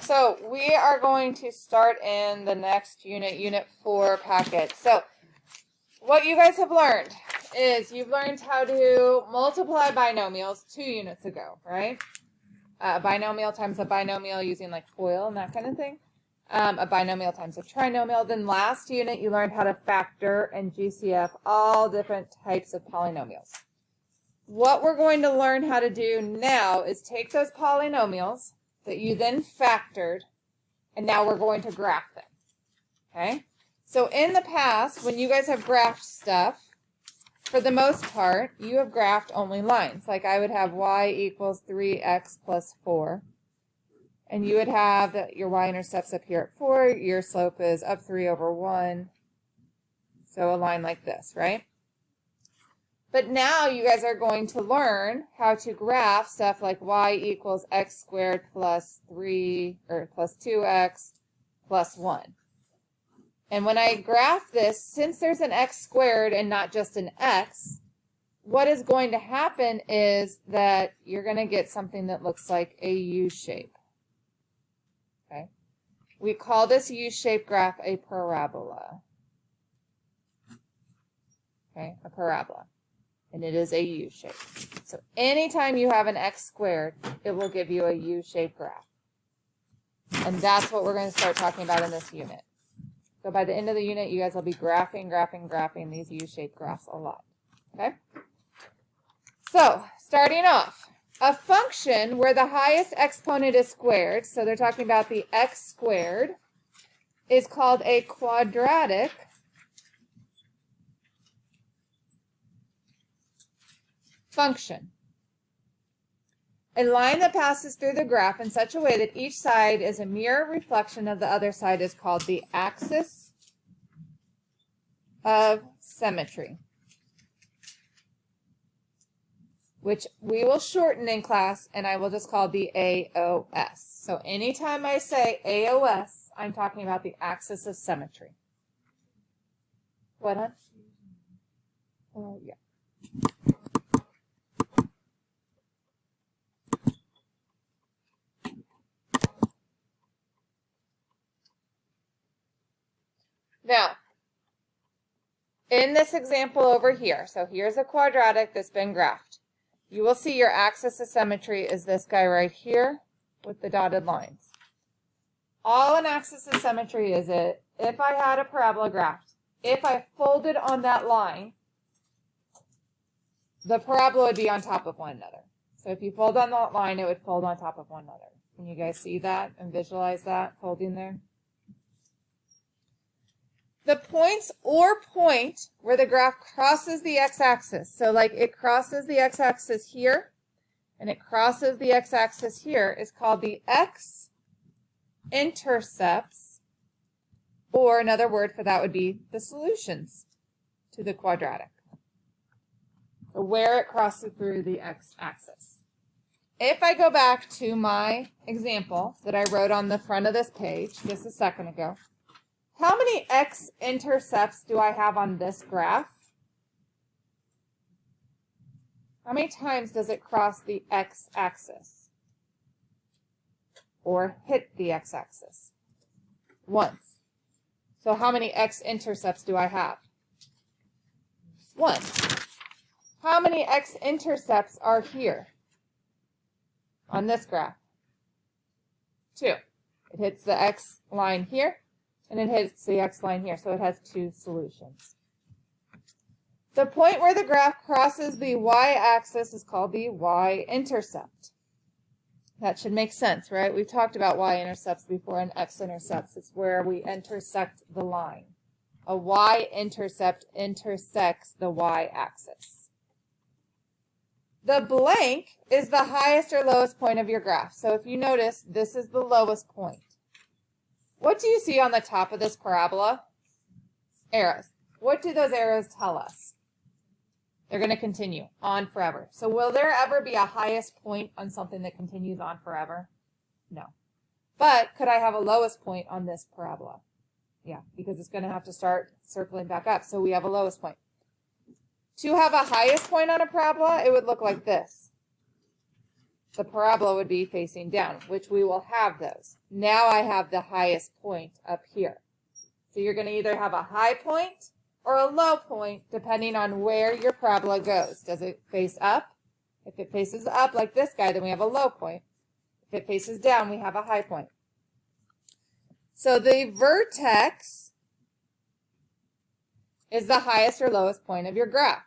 So we are going to start in the next unit, Unit 4 packet. So what you guys have learned is you've learned how to multiply binomials 2 units ago, right? A binomial times a binomial using like FOIL and that kind of thing. A binomial times a trinomial. Then last unit you learned how to factor and GCF all different types of polynomials. What we're going to learn how to do now is take those polynomials that you then factored, and now we're going to graph them. Okay? So in the past, when you guys have graphed stuff, for the most part, you have graphed only lines. Like I would have y equals 3x plus 4. And you would have that your y-intercept's up here at 4. Your slope is up 3 over 1. So a line like this, right? But now you guys are going to learn how to graph stuff like y equals x squared plus 3 or plus 2x plus 1. And when I graph this, since there's an x squared and not just an x, what is going to happen is that you're going to get something that looks like a U shape. Okay? We call this U-shaped graph a parabola. Okay, a parabola. And it is a U shape. So anytime you have an x squared, it will give you a U-shaped graph. And that's what we're going to start talking about in this unit. So by the end of the unit, you guys will be graphing these U-shaped graphs a lot. Okay? So starting off, a function where the highest exponent is squared, so they're talking about the x squared, is called a quadratic function. A line that passes through the graph in such a way that each side is a mirror reflection of the other side is called the axis of symmetry, which we will shorten in class, and I will just call the AOS. So anytime I say AOS, I'm talking about the axis of symmetry. What, hon? Oh, yeah. Now, in this example over here, so here's a quadratic that's been graphed. You will see your axis of symmetry is this guy right here with the dotted lines. All an axis of symmetry is it, if I had a parabola graphed, if I folded on that line, the parabola would be on top of one another. So if you fold on that line, it would fold on top of one another. Can you guys see that and visualize that folding there? The points or point where the graph crosses the x-axis. So like it crosses the x-axis here and it crosses the x-axis here is called the x-intercepts, or another word for that would be the solutions to the quadratic. So where it crosses through the x-axis. If I go back to my example that I wrote on the front of this page just a second ago, how many x-intercepts do I have on this graph? How many times does it cross the x-axis? Or hit the x-axis? Once. So how many x-intercepts do I have? 1. How many x-intercepts are here on this graph? 2. It hits the x line here. And it hits the x line here, so it has 2 solutions. The point where the graph crosses the y-axis is called the y-intercept. That should make sense, right? We've talked about y-intercepts before and x-intercepts. It's where we intersect the line. A y-intercept intersects the y-axis. The blank is the highest or lowest point of your graph. So if you notice, this is the lowest point. What do you see on the top of this parabola? Arrows. What do those arrows tell us? They're going to continue on forever. So will there ever be a highest point on something that continues on forever? No. But could I have a lowest point on this parabola? Yeah, because it's going to have to start circling back up. So we have a lowest point. To have a highest point on a parabola, it would look like this. the parabola would be facing down, which we will have those. Now I have the highest point up here. So you're going to either have a high point or a low point, depending on where your parabola goes. Does it face up? If it faces up like this guy, then we have a low point. If it faces down, we have a high point. So the vertex is the highest or lowest point of your graph.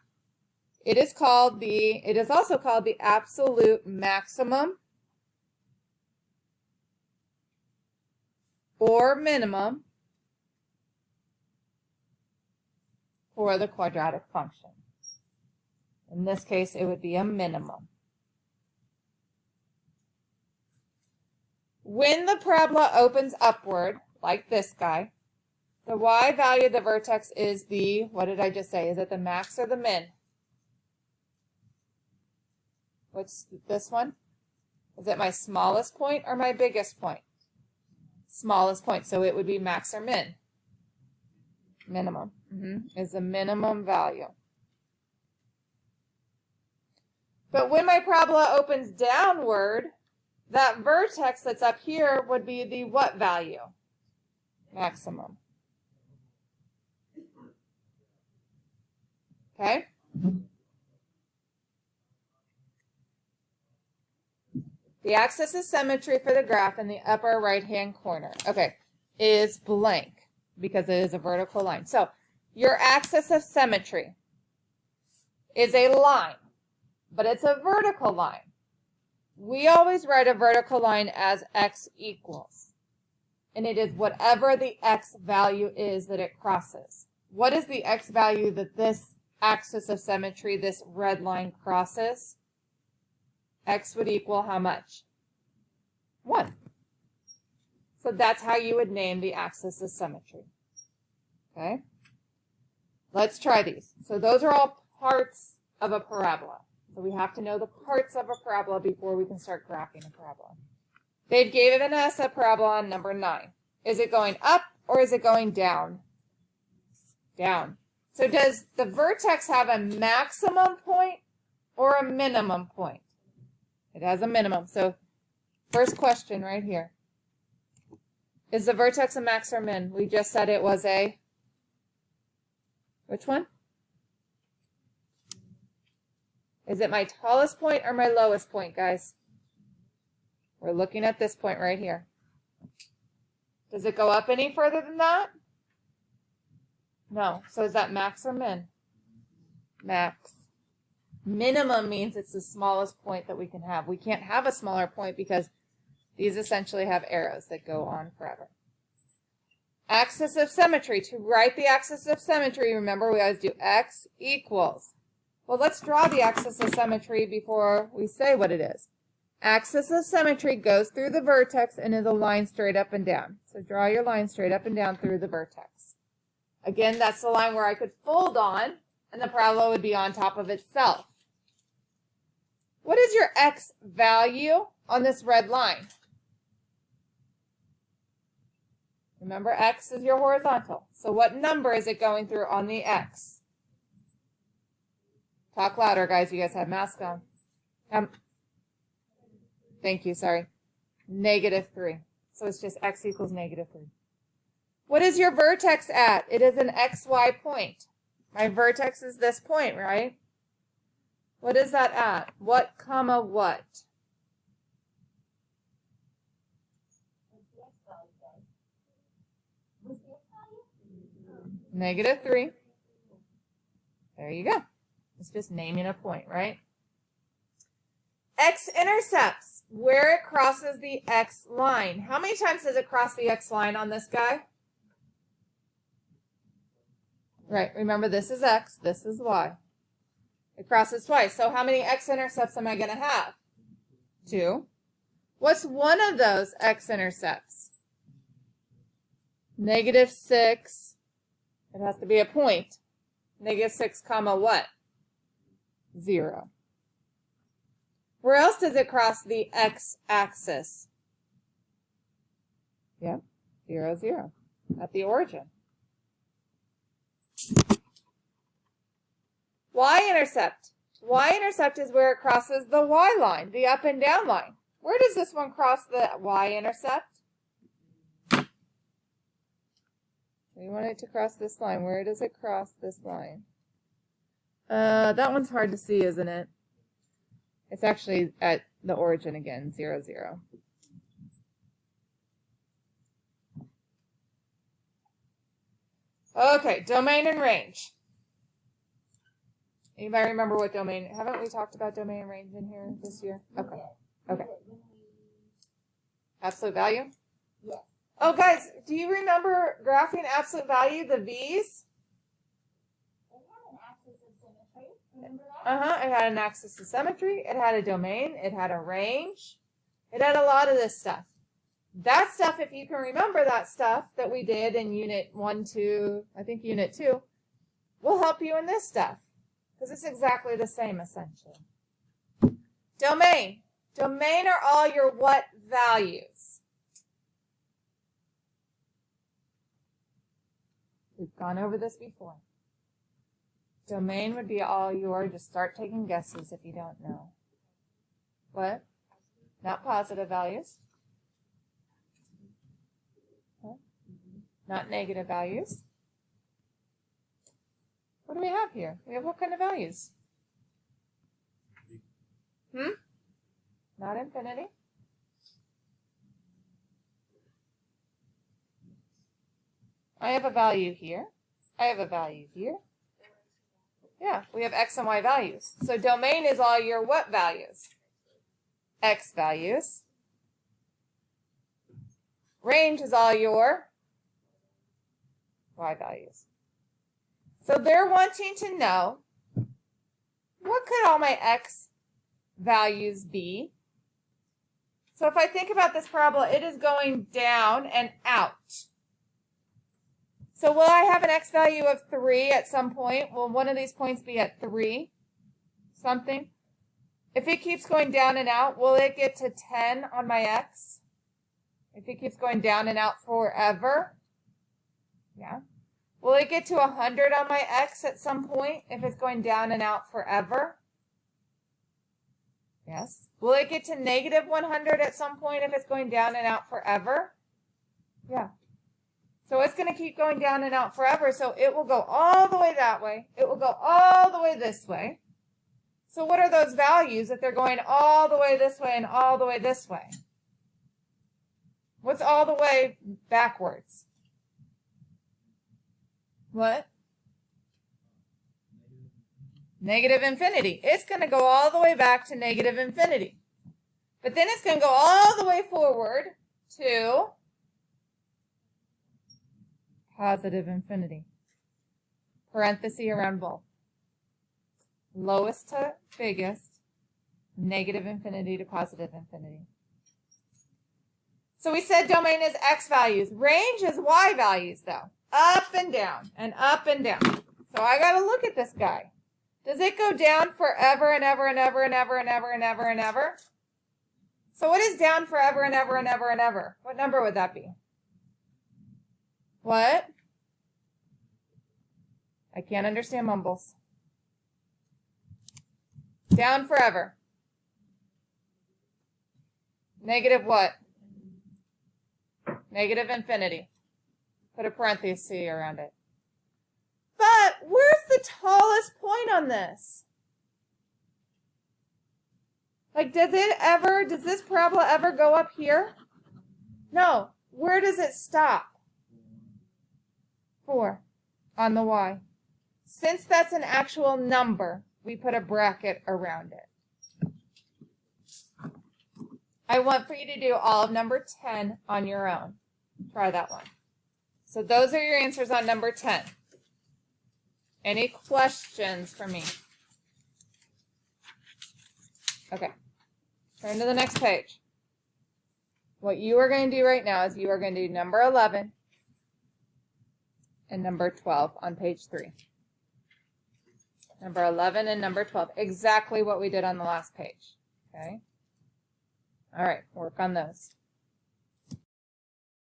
It is also called the absolute maximum or minimum for the quadratic function. In this case, it would be a minimum. When the parabola opens upward, like this guy, the y value of the vertex is the, what did I just say? Is it the max or the min? What's this one? Is it my smallest point or my biggest point? Smallest point, so it would be max or min. Minimum is the minimum value. But when my parabola opens downward, that vertex that's up here would be the what value? Maximum. Okay? The axis of symmetry for the graph in the upper right-hand corner, is blank because it is a vertical line. So your axis of symmetry is a line, but it's a vertical line. We always write a vertical line as x equals, and it is whatever the x value is that it crosses. What is the x value that this axis of symmetry, this red line, crosses? X would equal how much? 1. So that's how you would name the axis of symmetry. Okay? Let's try these. So those are all parts of a parabola. So we have to know the parts of a parabola before we can start graphing a parabola. They've given us a parabola on number 9. Is it going up or is it going down? Down. So does the vertex have a maximum point or a minimum point? It has a minimum. So first question right here. Is the vertex a max or min? We just said it was a, which one? Is it my tallest point or my lowest point, guys? We're looking at this point right here. Does it go up any further than that? No. So is that max or min? Max. Minimum means it's the smallest point that we can have. We can't have a smaller point because these essentially have arrows that go on forever. Axis of symmetry. To write the axis of symmetry, remember we always do x equals. Well, let's draw the axis of symmetry before we say what it is. Axis of symmetry goes through the vertex and is a line straight up and down. So draw your line straight up and down through the vertex. Again, that's the line where I could fold on and the parabola would be on top of itself. What is your x value on this red line? Remember, x is your horizontal. So what number is it going through on the x? Talk louder, guys. You guys have masks on. Thank you, sorry. -3. So it's just x equals -3. What is your vertex at? It is an xy point. My vertex is this point, right? What is that at? What comma what? -3. There you go. It's just naming a point, right? X-intercepts, where it crosses the X line. How many times does it cross the X line on this guy? Right, remember this is X, this is Y. It crosses twice. So how many X-intercepts am I going to have? 2. What's one of those X-intercepts? -6. It has to be a point. -6 comma what? 0. Where else does it cross the x-axis? Yeah, 0, 0. At the origin. Y-intercept. Y-intercept is where it crosses the Y line, the up and down line. Where does this one cross the Y-intercept? We want it to cross this line. Where does it cross this line? That one's hard to see, isn't it? It's actually at the origin again, 0, 0. Okay, domain and range. Anybody remember what domain? Haven't we talked about domain and range in here this year? Okay. Okay. Absolute value? Yes. Oh, guys, do you remember graphing absolute value, the V's? It had an axis of symmetry. Remember that? Uh-huh. It had an axis of symmetry. It had a domain. It had a range. It had a lot of this stuff. That stuff, if you can remember that stuff that we did in Unit 1, 2, I think Unit 2, will help you in this stuff. Because it's exactly the same, essentially. Domain. Domain are all your what values? We've gone over this before. Domain would be all your, just start taking guesses if you don't know. What? Not positive values. What? Not negative values. What do we have here? We have what kind of values? Not infinity. I have a value here. I have a value here. Yeah, we have x and y values. So domain is all your what values? X values. Range is all your y values. So they're wanting to know, what could all my x values be? So if I think about this parabola, it is going down and out. So will I have an x value of 3 at some point? Will one of these points be at 3 something? If it keeps going down and out, will it get to 10 on my x? If it keeps going down and out forever? Yeah. Will it get to 100 on my x at some point if it's going down and out forever? Yes. Will it get to negative 100 at some point if it's going down and out forever? Yeah. So it's going to keep going down and out forever, so it will go all the way that way. It will go all the way this way. So what are those values if they're going all the way this way and all the way this way? What's all the way backwards? What? Negative infinity. It's going to go all the way back to negative infinity. But then it's going to go all the way forward to positive infinity. Parenthesis around both. Lowest to biggest, negative infinity to positive infinity. So we said domain is x values. Range is y values, though. Up and down and up and down. So I got to look at this guy. Does it go down forever and ever and ever and ever and ever and ever and ever? So what is down forever and ever and ever and ever? What number would that be? What? I can't understand mumbles. Down forever. Negative what? Negative infinity. Put a parenthesis around it. But where's the tallest point on this? Like, does this parabola ever go up here? No. Where does it stop? 4 on the y. Since that's an actual number, we put a bracket around it. I want for you to do all of number 10 on your own. Try that one. So those are your answers on number 10. Any questions for me? Okay. Turn to the next page. What you are going to do right now is you are going to do number 11 and number 12 on page 3. Number 11 and number 12. Exactly what we did on the last page. Okay? All right, work on those.